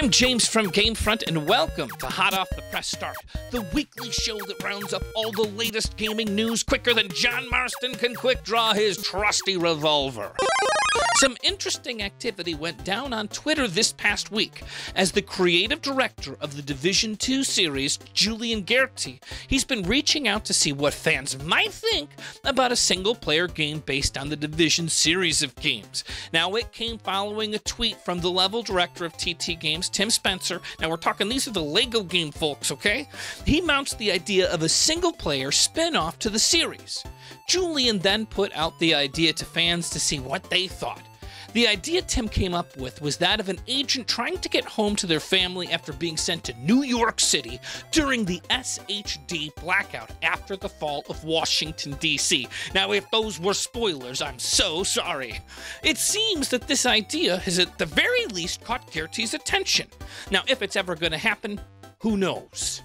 I'm James from GameFront, and welcome to Hot Off the Press Start, the weekly show that rounds up all the latest gaming news quicker than John Marston can quick draw his trusty revolver. Some interesting activity went down on Twitter this past week as the creative director of the Division 2 series, Julian Gertie, he's been reaching out to see what fans might think about a single-player game based on the Division series of games. Now, it came following a tweet from the level director of TT Games, Tim Spencer. Now, we're talking, these are the Lego game folks, okay? He mounts the idea of a single-player spin-off to the series. Julian then put out the idea to fans to see what they thought. The idea Tim came up with was that of an agent trying to get home to their family after being sent to New York City during the SHD blackout after the fall of Washington, D.C. Now, if those were spoilers, I'm so sorry. It seems that this idea has at the very least caught Gertie's attention. Now, if it's ever going to happen, who knows?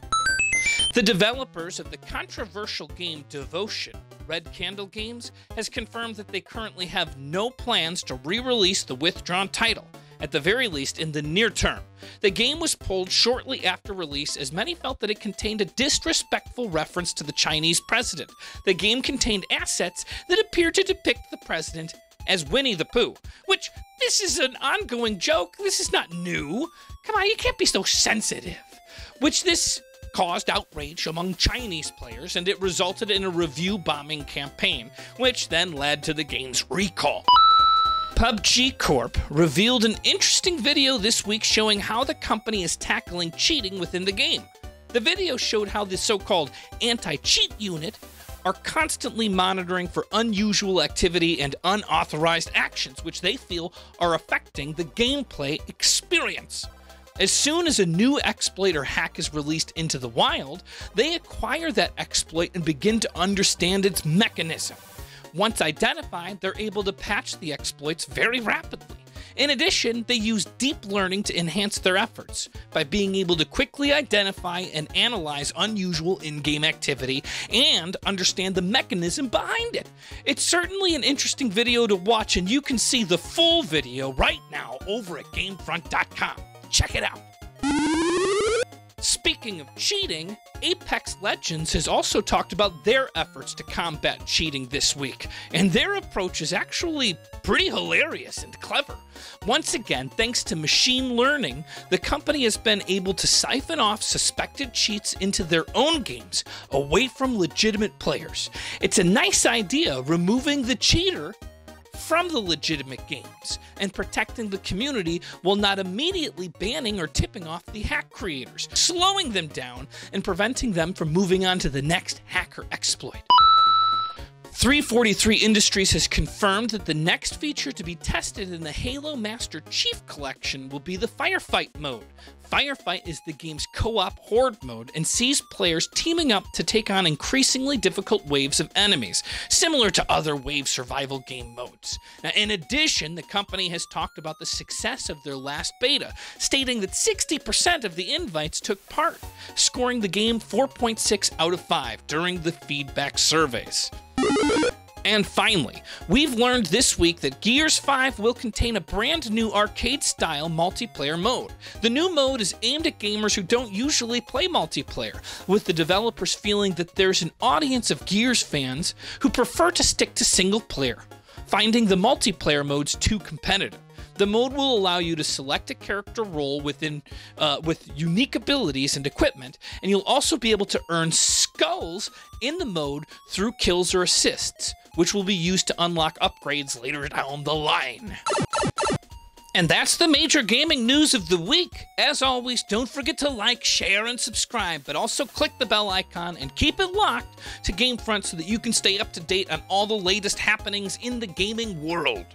The developers of the controversial game Devotion, Red Candle Games, has confirmed that they currently have no plans to re-release the withdrawn title, at the very least in the near term. The game was pulled shortly after release as many felt that it contained a disrespectful reference to the Chinese president. The game contained assets that appeared to depict the president as Winnie the Pooh, which, this is an ongoing joke, this is not new. Come on, you can't be so sensitive. Which this caused outrage among Chinese players, and it resulted in a review bombing campaign, which then led to the game's recall. PUBG Corp revealed an interesting video this week showing how the company is tackling cheating within the game. The video showed how the so-called anti-cheat unit are constantly monitoring for unusual activity and unauthorized actions, which they feel are affecting the gameplay experience. As soon as a new exploit or hack is released into the wild, they acquire that exploit and begin to understand its mechanism. Once identified, they're able to patch the exploits very rapidly. In addition, they use deep learning to enhance their efforts by being able to quickly identify and analyze unusual in-game activity and understand the mechanism behind it. It's certainly an interesting video to watch, and you can see the full video right now over at GameFront.com. Check it out. Speaking of cheating, Apex Legends has also talked about their efforts to combat cheating this week, and their approach is actually pretty hilarious and clever. Once again, thanks to machine learning, the company has been able to siphon off suspected cheats into their own games, away from legitimate players. It's a nice idea, removing the cheater from the legitimate games and protecting the community while not immediately banning or tipping off the hack creators, slowing them down and preventing them from moving on to the next hacker exploit. 343 Industries has confirmed that the next feature to be tested in the Halo Master Chief Collection will be the Firefight mode. Firefight is the game's co-op horde mode and sees players teaming up to take on increasingly difficult waves of enemies, similar to other wave survival game modes. Now, in addition, the company has talked about the success of their last beta, stating that 60% of the invites took part, scoring the game 4.6 out of 5 during the feedback surveys. And finally, we've learned this week that Gears 5 will contain a brand new arcade-style multiplayer mode. The new mode is aimed at gamers who don't usually play multiplayer, with the developers feeling that there's an audience of Gears fans who prefer to stick to single-player, finding the multiplayer modes too competitive. The mode will allow you to select a character role with unique abilities and equipment, and you'll also be able to earn skulls in the mode through kills or assists, which will be used to unlock upgrades later down the line. And that's the major gaming news of the week. As always, don't forget to like, share, and subscribe, but also click the bell icon and keep it locked to GameFront so that you can stay up to date on all the latest happenings in the gaming world.